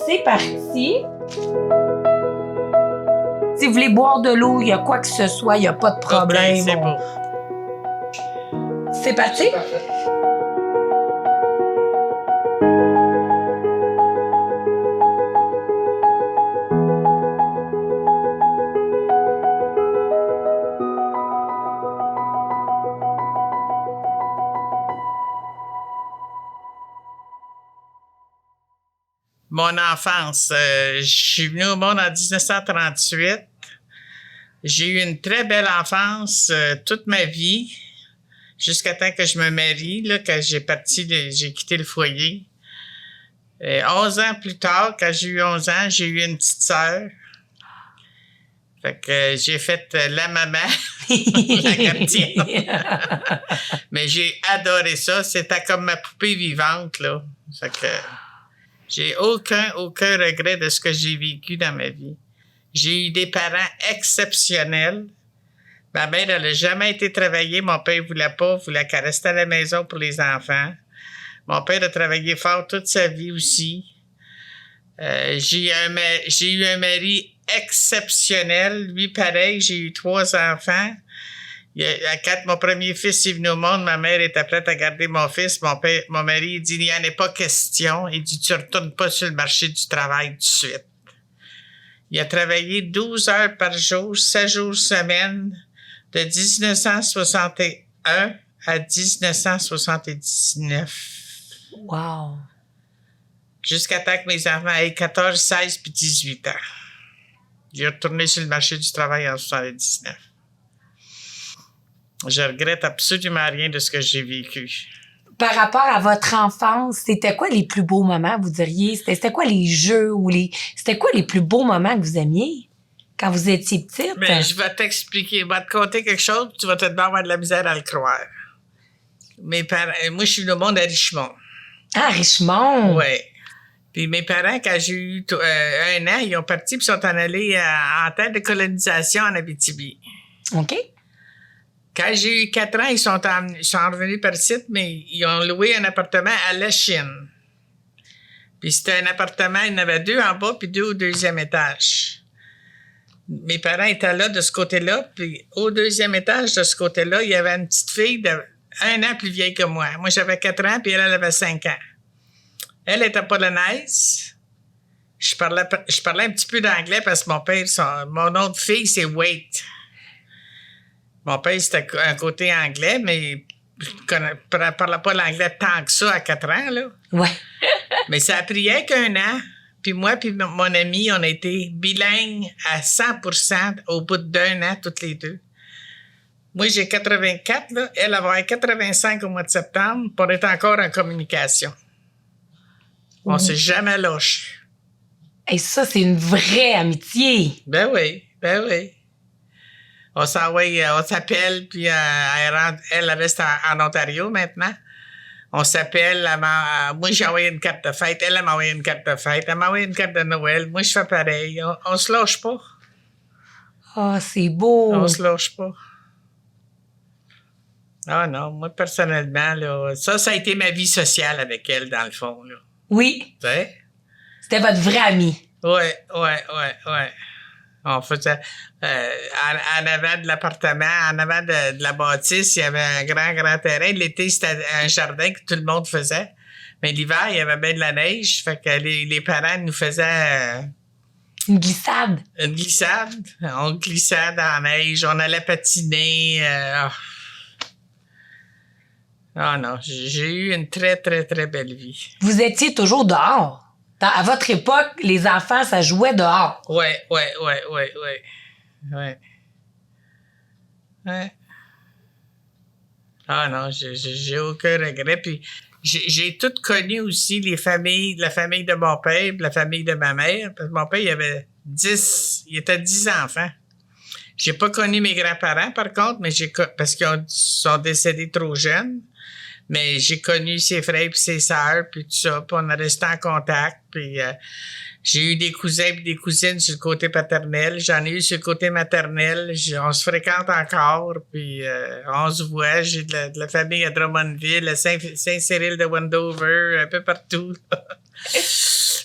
c'est parti. Si vous voulez boire de l'eau, il y a quoi que ce soit, il n'y a pas de problème. OK, c'est beau. C'est parti? Mon enfance, je suis venu au monde en 1938. J'ai eu une très belle enfance toute ma vie, jusqu'à temps que je me marie, là, que j'ai quitté le foyer. 11 ans plus tard, quand j'ai eu 11 ans, j'ai eu une petite sœur. Fait que j'ai fait la maman, la gardienne. Mais j'ai adoré ça. C'était comme ma poupée vivante, là. Fait que j'ai aucun regret de ce que j'ai vécu dans ma vie. J'ai eu des parents exceptionnels. Ma mère, elle n'a jamais été travailler. Mon père ne voulait pas. Il voulait qu'elle reste à la maison pour les enfants. Mon père a travaillé fort toute sa vie aussi. J'ai eu un mari exceptionnel. Lui, pareil, j'ai eu 3 enfants. Quand mon premier fils est venu au monde, ma mère était prête à garder mon fils. Mon mari, il dit, il n'y en a pas question. Il dit, tu ne retournes pas sur le marché du travail tout de suite. Il a travaillé 12 heures par jour, 7 jours semaine, de 1961 à 1979. Wow! Jusqu'à temps que mes enfants aient 14, 16 puis 18 ans. Il est retourné sur le marché du travail en 79. Je regrette absolument rien de ce que j'ai vécu. Par rapport à votre enfance, c'était quoi les plus beaux moments, vous diriez? C'était quoi les jeux ou c'était quoi les plus beaux moments que vous aimiez quand vous étiez petite? Mais je vais t'expliquer, je vais te conter quelque chose, tu vas peut-être avoir de la misère à le croire. Mes parents, moi, je suis au monde à Richmond. Ah, Richmond! Oui. Puis mes parents, quand j'ai eu 1 an, ils ont parti et sont en allés en terre de colonisation en Abitibi. OK. Quand j'ai eu 4 ans, ils sont revenus par site, mais ils ont loué un appartement à La Chine. Puis c'était un appartement, il y en avait 2 en bas puis 2 au 2e étage. Mes parents étaient là de ce côté-là, puis au 2e étage de ce côté-là, il y avait une petite fille de 1 an plus vieille que moi. Moi, j'avais 4 ans, puis elle avait 5 ans. Elle était polonaise. Je parlais un petit peu d'anglais parce que mon autre fille, c'est Wade. Mon père, c'était un côté anglais, mais je ne parlais pas l'anglais tant que ça à 4 ans, là. Ouais. Mais ça a pris qu'un an. Puis moi puis mon ami, on a été bilingues à 100% au bout d'1 an, toutes les deux. Moi, j'ai 84, là. Elle va avoir 85 au mois de septembre, puis on est encore en communication. On s'est jamais lâché. Et ça, c'est une vraie amitié. Ben oui. On s'appelle, puis elle reste en Ontario maintenant. On s'appelle, moi j'ai envoyé une carte de fête, elle m'a envoyé une carte de fête, elle m'a envoyé une carte de Noël, moi je fais pareil. On se lâche pas. Ah, c'est beau. On se lâche pas. Ah non, moi personnellement, là, ça a été ma vie sociale avec elle, dans le fond, là. Oui. Tu sais? C'était votre vraie amie. Ouais. On faisait, en avant de l'appartement, en avant de la bâtisse, il y avait un grand terrain. L'été, c'était un jardin que tout le monde faisait. Mais l'hiver, il y avait bien de la neige. Fait que les parents nous faisaient une glissade. Une glissade. On glissait dans la neige. On allait patiner. Non, j'ai eu une très, très, très belle vie. Vous étiez toujours dehors. À votre époque, les enfants, ça jouait dehors. Ouais. Ah non, j'ai aucun regret. Puis j'ai tout connu aussi la famille de mon père, la famille de ma mère. Parce que mon père, il était 10 enfants. J'ai pas connu mes grands-parents, par contre, mais parce qu'ils sont décédés trop jeunes. Mais j'ai connu ses frères et ses sœurs, puis tout ça, puis on a resté en contact, puis j'ai eu des cousins et des cousines sur le côté paternel, j'en ai eu sur le côté maternel, on se fréquente encore, puis on se voit, j'ai de la famille à Drummondville, à Saint-Cyril de Wendover, un peu partout.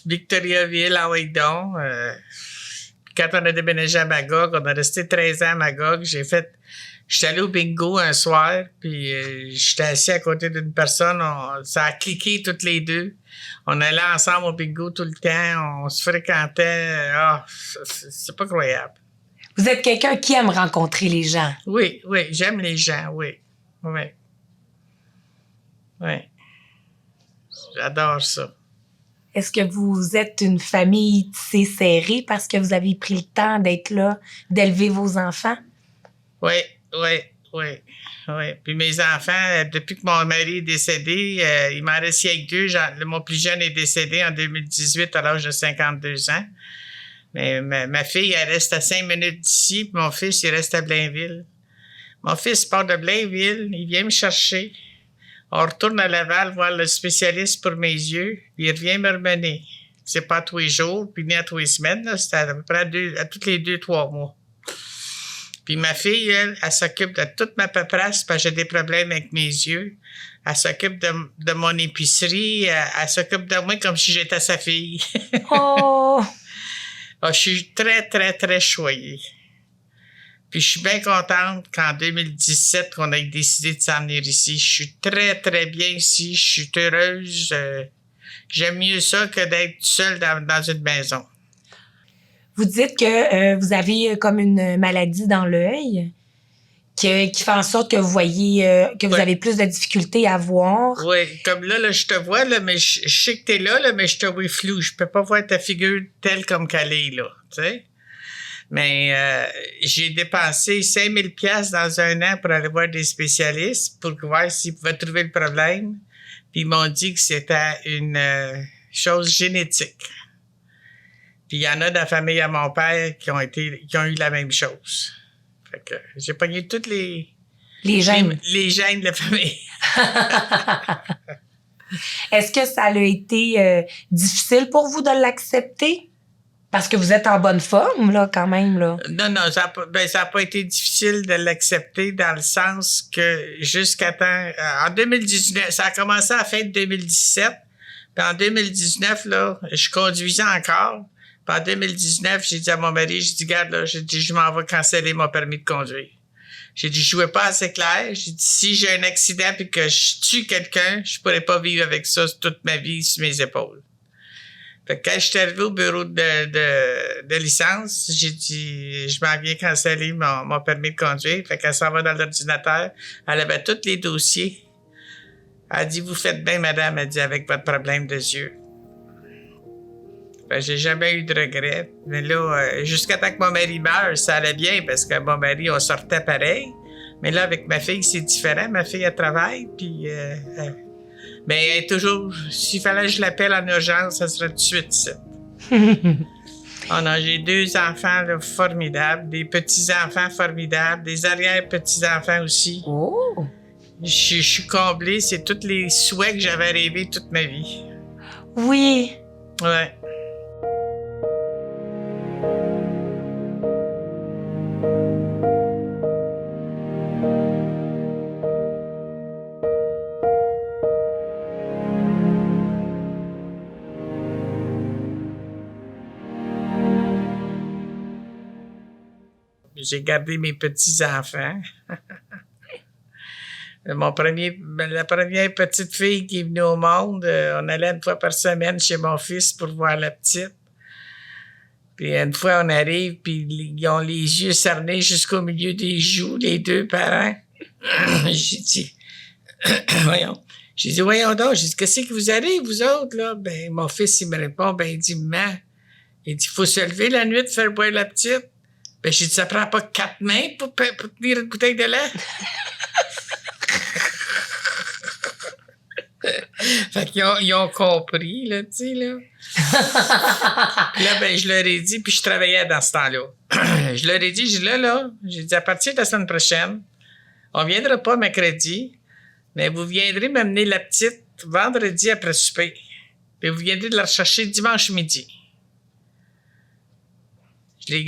Victoriaville, en Hawaïdon. Quand on a déménagé à Magog, on a resté 13 ans à Magog. J'étais allé au bingo un soir, puis j'étais assis à côté d'une personne. Ça a cliqué toutes les deux. On allait ensemble au bingo tout le temps. On se fréquentait. C'est pas croyable. Vous êtes quelqu'un qui aime rencontrer les gens. Oui, j'aime les gens, oui. J'adore ça. Est-ce que vous êtes une famille tissée serrée parce que vous avez pris le temps d'être là, d'élever vos enfants? Oui. Puis mes enfants, depuis que mon mari est décédé, il m'en reste avec deux. Mon plus jeune est décédé en 2018 à l'âge de 52 ans. Mais ma fille, elle reste à 5 minutes d'ici, puis mon fils, il reste à Blainville. Mon fils part de Blainville, il vient me chercher. On retourne à Laval voir le spécialiste pour mes yeux, puis il revient me remener. C'est pas tous les jours, puis ni à tous les semaines, là, c'est à peu près à tous les 2-3 mois. Puis ma fille, elle s'occupe de toute ma paperasse parce que j'ai des problèmes avec mes yeux. Elle s'occupe de mon épicerie. Elle s'occupe de moi comme si j'étais sa fille. Oh! Je suis très, très, très choyée. Puis je suis bien contente qu'en 2017, qu'on ait décidé de s'en venir ici. Je suis très, très bien ici. Je suis heureuse. J'aime mieux ça que d'être seule dans une maison. Vous dites que vous avez comme une maladie dans l'œil qui fait en sorte que vous voyez que vous avez plus de difficultés à voir. Oui, comme là je te vois, là, mais je sais que t'es là, mais je te vois flou. Je peux pas voir ta figure telle comme qu'elle est, là, tu sais. Mais j'ai dépensé 5 000 $ dans un an pour aller voir des spécialistes pour voir s'ils pouvaient trouver le problème. Puis ils m'ont dit que c'était une chose génétique. Puis il y en a dans la famille à mon père qui ont eu la même chose. Fait que j'ai pogné toutes les gènes. Les gènes de la famille. Est-ce que ça a été difficile pour vous de l'accepter? Parce que vous êtes en bonne forme, là, quand même, là. Non, ça a pas été difficile de l'accepter dans le sens que jusqu'à temps... en 2019, ça a commencé à la fin de 2017. Puis en 2019, là, je conduisais encore. Puis en 2019, j'ai dit à mon mari, j'ai dit, regarde, là, je m'en vais canceller mon permis de conduire. J'ai dit, je jouais pas assez clair. J'ai dit, si j'ai un accident puis que je tue quelqu'un, je pourrais pas vivre avec ça toute ma vie sur mes épaules. Fait que quand je suis arrivé au bureau de licence, j'ai dit, je m'en viens canceller mon permis de conduire. Fait qu'elle s'en va dans l'ordinateur. Elle avait tous les dossiers. Elle dit, vous faites bien, madame, elle dit, avec votre problème de yeux. Fait que j'ai jamais eu de regrets. Mais là, jusqu'à temps que mon mari meure, ça allait bien parce que mon mari, on sortait pareil. Mais là, avec ma fille, c'est différent. Ma fille, elle travaille, puis... mais elle est toujours... S'il fallait que je l'appelle en urgence, ça serait tout de suite ça. Oh non, j'ai 2 enfants là, formidables, des petits-enfants formidables, des arrière-petits-enfants aussi. Oh! Je suis comblée, c'est tous les souhaits que j'avais rêvés toute ma vie. Oui. Ouais. J'ai gardé mes petits-enfants. La première petite fille qui est venue au monde, on allait une fois par semaine chez mon fils pour voir la petite. Puis une fois, on arrive, puis ils ont les yeux cernés jusqu'au milieu des joues, les 2 parents. J'ai dit, voyons. J'ai dit, voyons donc. J'ai dit, qu'est-ce que vous arrivez, vous autres, là? Ben, mon fils, il me répond, ben, il dit, maman, il dit, faut se lever la nuit de faire boire la petite. Ben, j'ai dit, ça prend pas 4 mains pour tenir une bouteille de lait? Fait qu'ils ils ont compris, là, tu sais, là. Puis là, ben, je leur ai dit, puis je travaillais dans ce temps-là. Je leur ai dit, j'ai dit, à partir de la semaine prochaine, on viendra pas mercredi, mais vous viendrez m'amener la petite vendredi après souper. Puis vous viendrez de la rechercher dimanche midi. Je les ai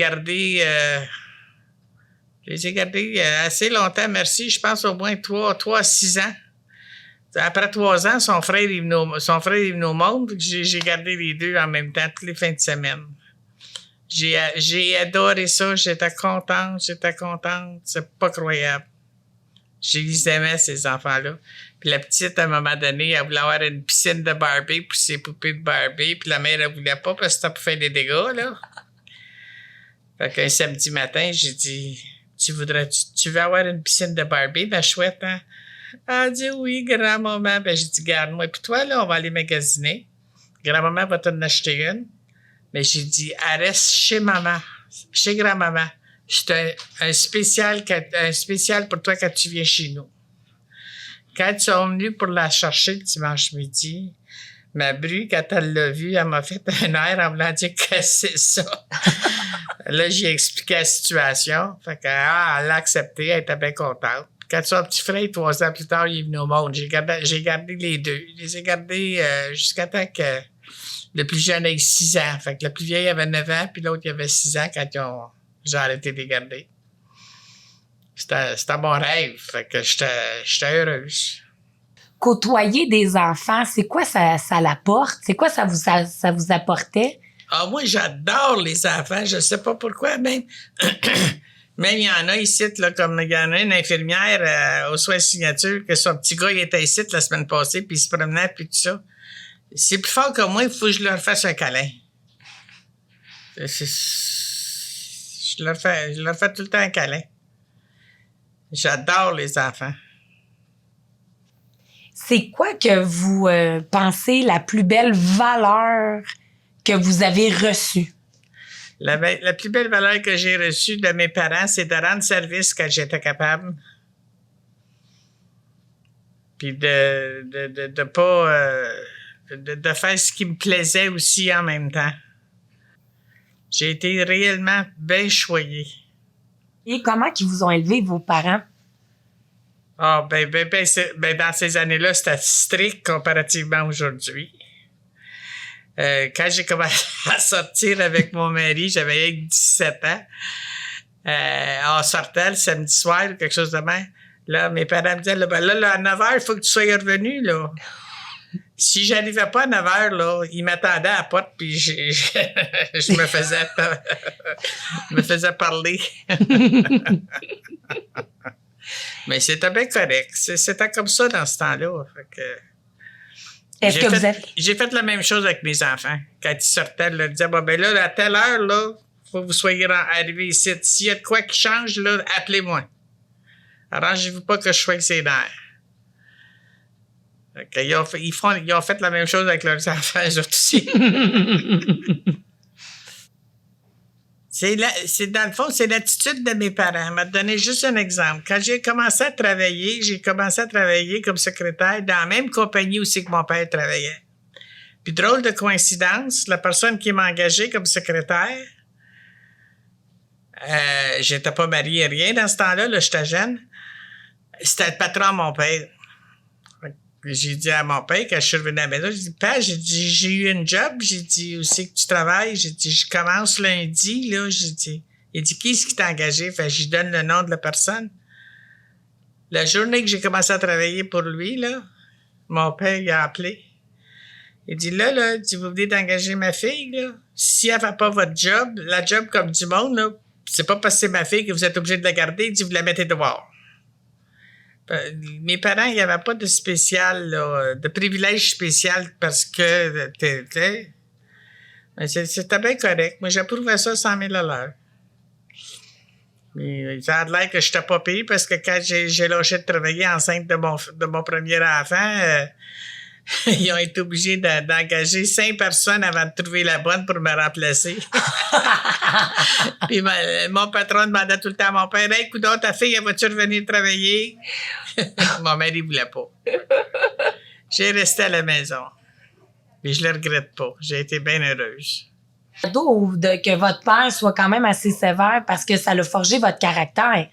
gardés assez longtemps, merci. Je pense au moins 3 à 6 ans. Après 3 ans, son frère est venu au monde, puis j'ai gardé les deux en même temps, toutes les fins de semaine. J'ai adoré ça, j'étais contente. C'est pas croyable. Je les aimais, ces enfants-là. Puis la petite, à un moment donné, elle voulait avoir une piscine de Barbie pour ses poupées de Barbie, puis la mère, elle voulait pas parce que c'était pour faire des dégâts, là. Fait qu'un samedi matin, j'ai dit, tu veux avoir une piscine de Barbie? Ben, chouette, hein? Elle a dit oui, grand-maman. Ben, j'ai dit, garde-moi. Puis toi, là, on va aller magasiner. Grand-maman va t'en acheter une. Mais j'ai dit, elle reste chez maman, chez grand-maman. C'est un spécial pour toi quand tu viens chez nous. Quand ils sont venus pour la chercher le dimanche midi, ma bru, quand elle l'a vue, elle m'a fait un air en voulant dire que c'est ça. Là, j'ai expliqué la situation. Fait qu'elle l'a accepté, elle était bien contente. Quand son petit frère, 3 ans plus tard, il est venu au monde, j'ai gardé les deux. Je les ai gardés jusqu'à temps que le plus jeune ait 6 ans. Fait que le plus vieil avait 9 ans, puis l'autre, il avait 6 ans quand j'ai arrêté de les garder. C'était mon rêve. Fait que j'étais heureuse. Côtoyer des enfants, c'est quoi ça l'apporte? C'est quoi ça vous apportait? Ah, moi, j'adore les enfants. Je sais pas pourquoi, même. Même il y en a ici, là, comme il y en a une infirmière aux soins de signature, que son petit gars, il était ici la semaine passée, puis il se promenait, puis tout ça. C'est plus fort que moi, il faut que je leur fasse un câlin. Je leur fais tout le temps un câlin. J'adore les enfants. C'est quoi que vous pensez la plus belle valeur que vous avez reçue? La plus belle valeur que j'ai reçue de mes parents, c'est de rendre service quand j'étais capable. Puis de pas... de faire ce qui me plaisait aussi en même temps. J'ai été réellement bien choyé. Et comment qu'ils vous ont élevé, vos parents? Ah, dans ces années-là, c'était strict comparativement aujourd'hui. Quand j'ai commencé à sortir avec mon mari, j'avais 17 ans. On sortait le samedi soir, quelque chose de même. Là, mes parents me disaient, là, à 9 h, il faut que tu sois revenu, là. Si j'arrivais pas à 9 h, là, ils m'attendaient à la porte, puis je me faisais parler. Mais c'était bien correct. C'était comme ça dans ce temps-là. Fait que, j'ai fait la même chose avec mes enfants. Quand ils sortaient, ils leur disaient, là, à telle heure, là, faut que vous soyez arrivés ici. S'il y a de quoi qui change, là, appelez-moi. Arrangez-vous pas que je sois avec ses nerfs. Okay, ils ont fait la même chose avec leurs enfants, eux autres aussi. Dans le fond, c'est l'attitude de mes parents. Je vais te donner juste un exemple. Quand j'ai commencé à travailler comme secrétaire dans la même compagnie où c'est que mon père travaillait. Puis drôle de coïncidence, la personne qui m'a engagé comme secrétaire, j'étais pas marié, rien dans ce temps-là, là, j'étais jeune, c'était le patron de mon père. J'ai dit à mon père, quand je suis revenu à la maison, j'ai dit, Père, j'ai eu une job. J'ai dit, où c'est que tu travailles? J'ai dit, je commence lundi, là. J'ai dit, il dit, qui est-ce qui t'a engagé? Fait, je lui donne le nom de la personne. La journée que j'ai commencé à travailler pour lui, là, mon père, il a appelé. Il dit, là, vous venez d'engager ma fille, là. Si elle fait pas votre job, la job comme du monde, là, c'est pas parce que c'est ma fille que vous êtes obligé de la garder. Il dit, vous la mettez dehors. Mes parents, il n'y avait pas de spécial, là, de privilège spécial parce que c'était bien correct. Moi, j'approuvais ça 100 000 à l'heure. Mais ça a l'air que je n'étais pas payé parce que quand j'ai lâché de travailler enceinte de mon premier enfant, ils ont été obligés d'engager 5 personnes avant de trouver la bonne pour me remplacer. Puis mon patron demandait tout le temps à mon père, « Hey, coudonc, ta fille, elle va-tu revenir travailler? » Mon mari ne voulait pas. J'ai resté à la maison. Mais je ne le regrette pas. J'ai été bien heureuse. Que votre père soit quand même assez sévère parce que ça a forgé votre caractère.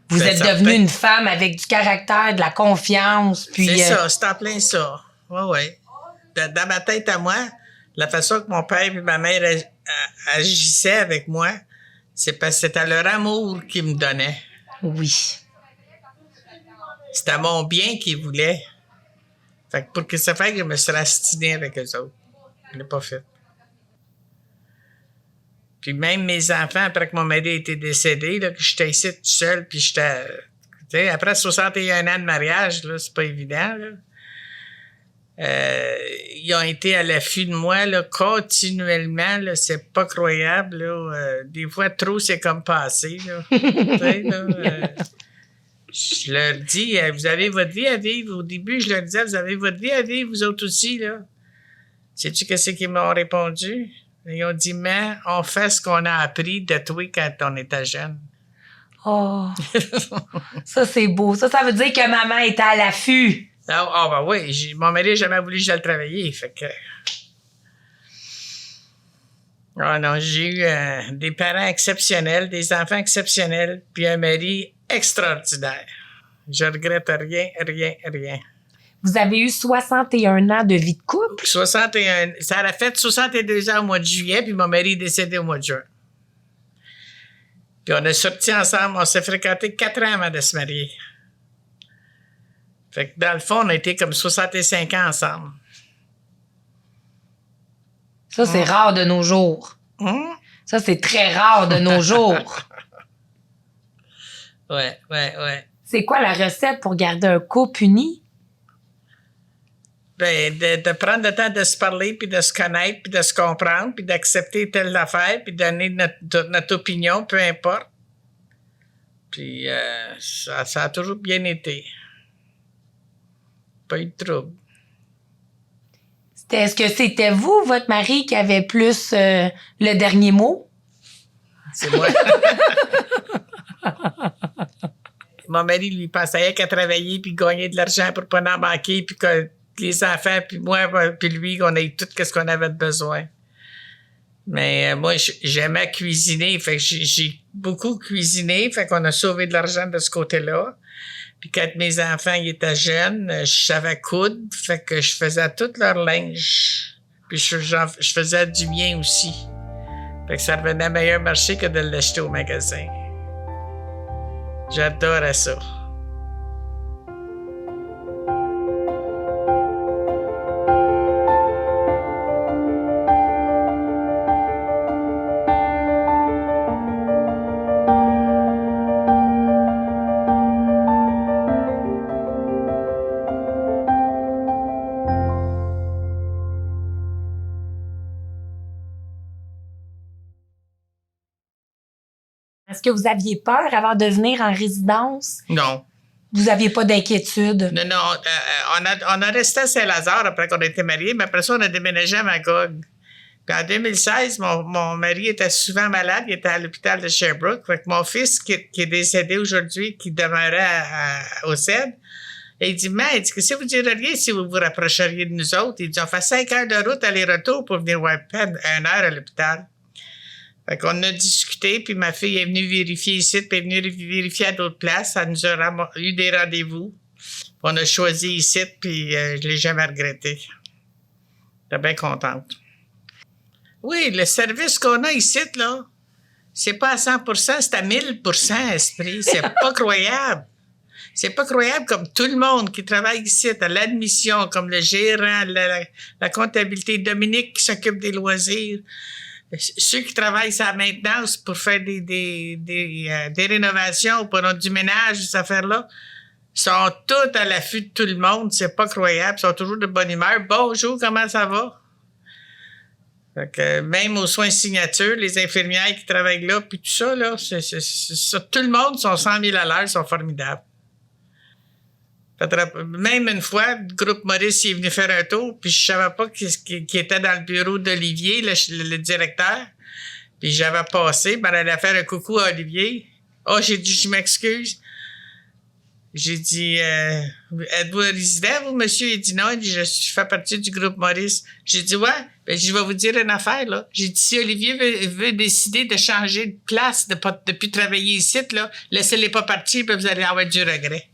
Vous êtes devenue une femme avec du caractère, de la confiance. Puis, c'est ça, c'est en plein ça. Oui. Dans ma tête à moi, la façon que mon père et ma mère agissaient avec moi, c'est parce que c'était leur amour qu'ils me donnaient. Oui. C'était mon bien qu'ils voulaient. Fait que pour que ça fait que je me suis rastiné avec eux autres. Je l'ai pas fait. Puis même mes enfants, après que mon mari a été décédé, là, que j'étais ici tout seul, puis j'étais... Tu sais, après 61 ans de mariage, là, c'est pas évident, là. Ils ont été à l'affût de moi là, continuellement. Là, c'est pas croyable. Là, des fois, trop, c'est comme passé. Là. Je leur dis, vous avez votre vie à vivre. Au début, je leur disais, vous avez votre vie à vivre, vous autres aussi. Là. Sais-tu qu'est-ce qu'ils m'ont répondu? Ils ont dit, mais on fait ce qu'on a appris de toi quand on était jeune. Oh, ça, c'est beau. Ça veut dire que maman était à l'affût. Ah, ben oui, mon mari n'a jamais voulu que j'aille travailler, fait que... Ah non, j'ai eu des parents exceptionnels, des enfants exceptionnels, puis un mari extraordinaire. Je regrette rien, rien, rien. Vous avez eu 61 ans de vie de couple? 61, ça a fait 62 ans au mois de juillet, puis mon mari est décédé au mois de juin. Puis on est sortis ensemble, on s'est fréquentés 4 ans avant de se marier. Fait que dans le fond, on a été comme 65 ans ensemble. Ça, c'est rare de nos jours. Ça, c'est très rare de nos jours. Ouais. C'est quoi la recette pour garder un couple uni? Ben, de prendre le temps de se parler, puis de se connaître, puis de se comprendre, puis d'accepter telle affaire, puis donner notre opinion, peu importe. Puis ça a toujours bien été. Pas eu de trouble. Est-ce que c'était vous, votre mari, qui avait plus le dernier mot? C'est moi. Mon mari, lui, pensait qu'à travailler puis gagner de l'argent pour pas en manquer, puis que les enfants, puis moi, puis lui, on ait tout ce qu'on avait besoin. Mais moi, j'aimais cuisiner, fait que j'ai beaucoup cuisiné, fait qu'on a sauvé de l'argent de ce côté-là. Puis quand mes enfants ils étaient jeunes, je savais coudre, fait que je faisais tout leur linge. Puis je faisais du mien aussi. Fait que ça revenait à meilleur marché que de l'acheter au magasin. J'adorais ça. Est-ce que vous aviez peur avant de venir en résidence? Non. Vous aviez pas d'inquiétude? Non. On a resté à Saint-Lazare après qu'on a été mariés, mais après ça, on a déménagé à Magog. Puis en 2016, mon mari était souvent malade, il était à l'hôpital de Sherbrooke. Fait que mon fils, qui est décédé aujourd'hui, qui demeurait au CED, il dit, mais qu'est-ce que vous diriez si vous vous rapprocheriez de nous autres? Il dit, on fait 5 heures de route aller-retour pour venir voir 1 heure à l'hôpital. Fait qu'on a discuté, puis ma fille est venue vérifier ici, puis est venue vérifier à d'autres places. Elle nous a eu des rendez-vous. On a choisi ici, puis je l'ai jamais regretté. J'étais bien contente. Oui, le service qu'on a ici, là, c'est pas à 100%, c'est à 1000%, esprit. C'est pas croyable. C'est pas croyable comme tout le monde qui travaille ici, à l'admission, comme le gérant, la comptabilité, Dominique qui s'occupe des loisirs. Ceux qui travaillent sur la maintenance pour faire des rénovations, pour du ménage, ces affaires-là, sont tous à l'affût de tout le monde. C'est pas croyable. Ils sont toujours de bonne humeur. Bonjour, comment ça va? Fait que même aux soins signature, les infirmières qui travaillent là, puis tout ça, là, tout le monde sont 100 000 à l'heure, sont formidables. Même une fois, le groupe Maurice est venu faire un tour, puis je savais pas qui était dans le bureau d'Olivier, le directeur. Puis j'avais passé, ben, elle allait faire un coucou à Olivier. Oh, j'ai dit, je m'excuse. J'ai dit, êtes-vous résident, vous, monsieur? Il dit non, il dit, je fais partie du groupe Maurice. J'ai dit, ouais, ben, je vais vous dire une affaire, là. J'ai dit, si Olivier veut décider de changer de place, de plus travailler ici, là, laissez-les pas partir, puis vous allez avoir du regret.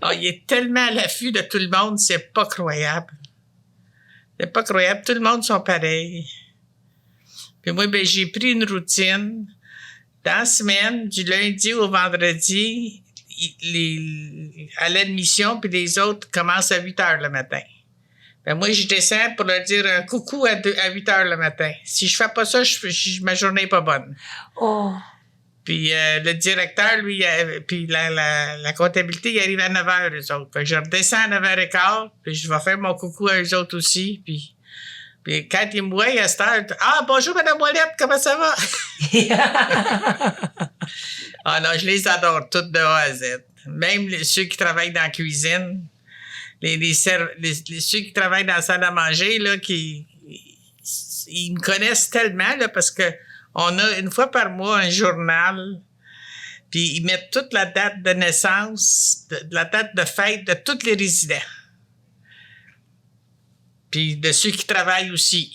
Oh, il est tellement à l'affût de tout le monde, c'est pas croyable. C'est pas croyable, tout le monde sont pareils. Puis moi, ben, j'ai pris une routine. Dans la semaine, du lundi au vendredi, à l'admission, puis les autres commencent à 8 heures le matin. Ben moi, je descends pour leur dire un coucou à 8 heures le matin. Si je fais pas ça, ma journée n'est pas bonne. Oh. Puis le directeur, lui, puis la comptabilité, il arrive à 9 heures, eux autres. Fait que je redescends à 9h15, puis je vais faire mon coucou à eux autres aussi. Puis quand ils me voient à cette heure, ah, bonjour, Madame Ouellette, comment ça va? Ah non, je les adore toutes de A à Z. Même ceux qui travaillent dans la cuisine, ceux qui travaillent dans la salle à manger, là, ils me connaissent tellement, là, parce que on a une fois par mois un journal, puis ils mettent toute la date de naissance, la date de fête de tous les résidents. Puis de ceux qui travaillent aussi.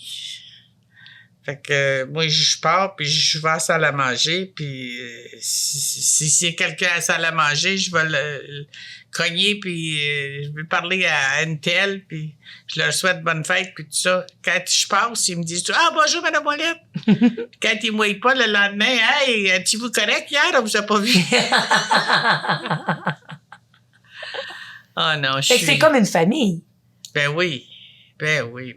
Fait que moi, je pars, puis je vais à la salle à manger, puis si c'est quelqu'un à la salle à manger, je vais le cogner, puis je vais parler à une telle, puis je leur souhaite bonne fête, puis tout ça. Quand je passe, ils me disent « Ah, bonjour, Madame Ouellette! » Quand ils ne me voient pas le lendemain, « Hey, êtes-vous correct hier? On vous a pas vu. » Ah non, Fait que c'est comme une famille. Ben oui. Ben oui.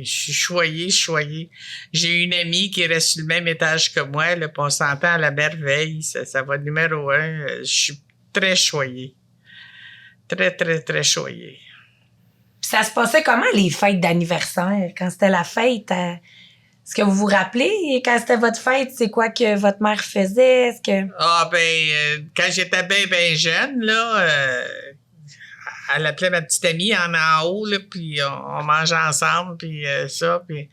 Je suis choyé. J'ai une amie qui reste sur le même étage que moi, là, puis on s'entend à la merveille. Ça va numéro 1. Je suis très choyé. Très choyé. Puis ça se passait comment, les fêtes d'anniversaire? Quand c'était la fête, est-ce que vous vous rappelez? Quand c'était votre fête, c'est quoi que votre mère faisait? Est-ce que... Ah, quand j'étais bien jeune, là... elle appelait ma petite amie en haut, là, puis on mangeait ensemble, puis ça. Puis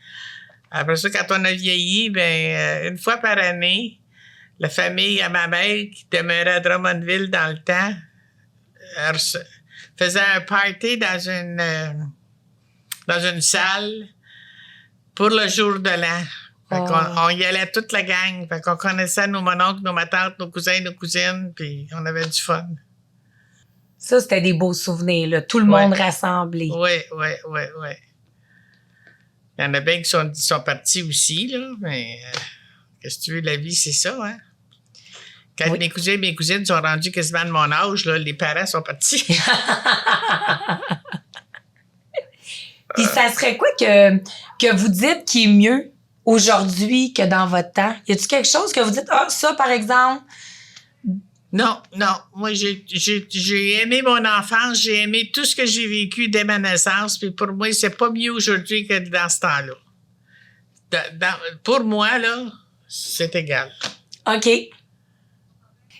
après ça, quand on a vieilli, une fois par année, la famille à ma mère, qui demeurait à Drummondville dans le temps, faisait un party dans une salle pour le jour de l'an. Fait qu'on y allait toute la gang. Fait qu'on connaissait nos mononcles, nos tantes, nos cousins, nos cousines, puis on avait du fun. Ça, c'était des beaux souvenirs, là. Tout le monde rassemblé. Oui. Il y en a bien qui sont partis aussi, là. Mais qu'est-ce que tu veux, la vie, c'est ça, hein? Quand mes cousins et mes cousines sont rendus quasiment de mon âge, là, les parents sont partis. Puis ça serait quoi que vous dites qui est mieux aujourd'hui que dans votre temps? Y a-t-il quelque chose que vous dites, ça, par exemple... Non. Moi, j'ai aimé mon enfance, j'ai aimé tout ce que j'ai vécu dès ma naissance, puis pour moi, c'est pas mieux aujourd'hui que dans ce temps-là. Pour moi, là, c'est égal. OK.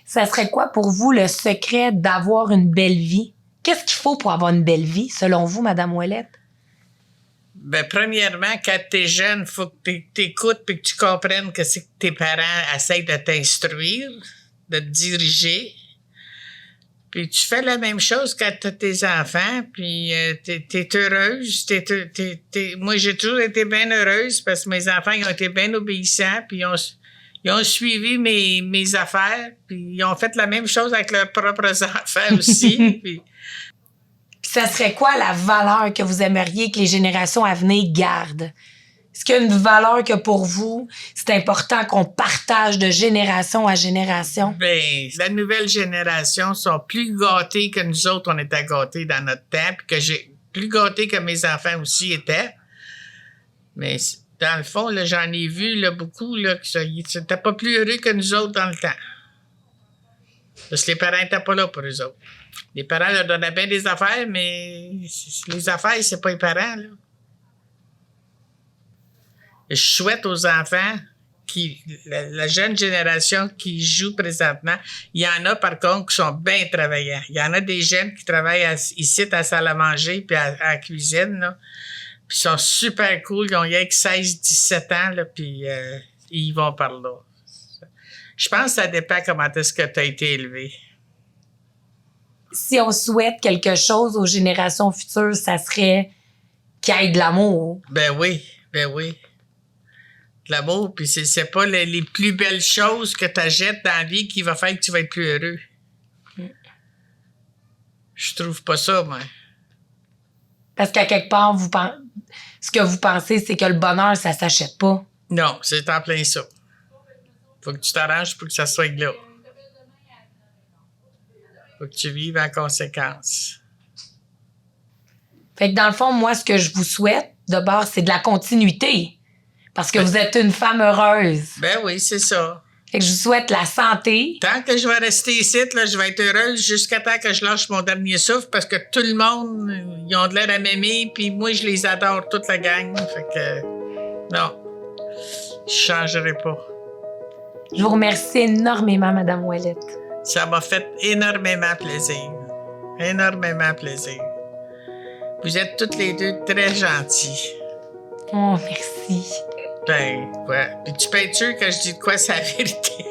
Ça serait quoi pour vous le secret d'avoir une belle vie? Qu'est-ce qu'il faut pour avoir une belle vie, selon vous, Madame Ouellette? Premièrement, quand t'es jeune, faut que t'écoutes puis que tu comprennes que c'est que tes parents essayent de t'instruire, de te diriger. Puis tu fais la même chose quand t'as tes enfants, puis t'es heureuse. Moi, j'ai toujours été bien heureuse parce que mes enfants, ils ont été bien obéissants, puis ils ont suivi mes affaires, puis ils ont fait la même chose avec leurs propres enfants aussi. Puis ça serait quoi la valeur que vous aimeriez que les générations à venir gardent? Est-ce qu'il y a une valeur que pour vous, c'est important qu'on partage de génération à génération? La nouvelle génération sont plus gâtés que nous autres, on était gâtés dans notre temps, puis que j'ai plus gâtés que mes enfants aussi étaient. Mais dans le fond, là, j'en ai vu là, beaucoup là, qui n'étaient pas plus heureux que nous autres dans le temps. Parce que les parents n'étaient pas là pour eux autres. Les parents leur donnaient bien des affaires, mais les affaires, c'est pas les parents, là. Je souhaite aux enfants, la jeune génération qui joue présentement, il y en a par contre qui sont bien travaillants. Il y en a des jeunes qui travaillent ici à la salle à manger puis à la cuisine, là. Puis ils sont super cool, ils ont rien que 16-17 ans, là, puis ils vont par là. Je pense que ça dépend comment est-ce que tu as été élevé. Si on souhaite quelque chose aux générations futures, ça serait qu'il y ait de l'amour. Ben oui. De l'amour, puis c'est pas les plus belles choses que tu achètes dans la vie qui va faire que tu vas être plus heureux. Je trouve pas ça, moi. Parce qu'à quelque part, ce que vous pensez, c'est que le bonheur, ça s'achète pas. Non, c'est en plein ça. Faut que tu t'arranges pour que ça soit là. Faut que tu vives en conséquence. Fait que dans le fond, moi, ce que je vous souhaite, de base, c'est de la continuité. Parce que vous êtes une femme heureuse. Ben oui, c'est ça. Fait que je vous souhaite la santé. Tant que je vais rester ici, là, je vais être heureuse jusqu'à temps que je lâche mon dernier souffle parce que tout le monde, ils ont de l'air à m'aimer, puis moi, je les adore, toute la gang. Fait que, non, je changerai pas. Je vous remercie énormément, Madame Ouellette. Ça m'a fait énormément plaisir. Énormément plaisir. Vous êtes toutes les deux très gentilles. Oh, merci. Ben, ouais. Puis tu peux être sûr que je dis de quoi c'est la vérité.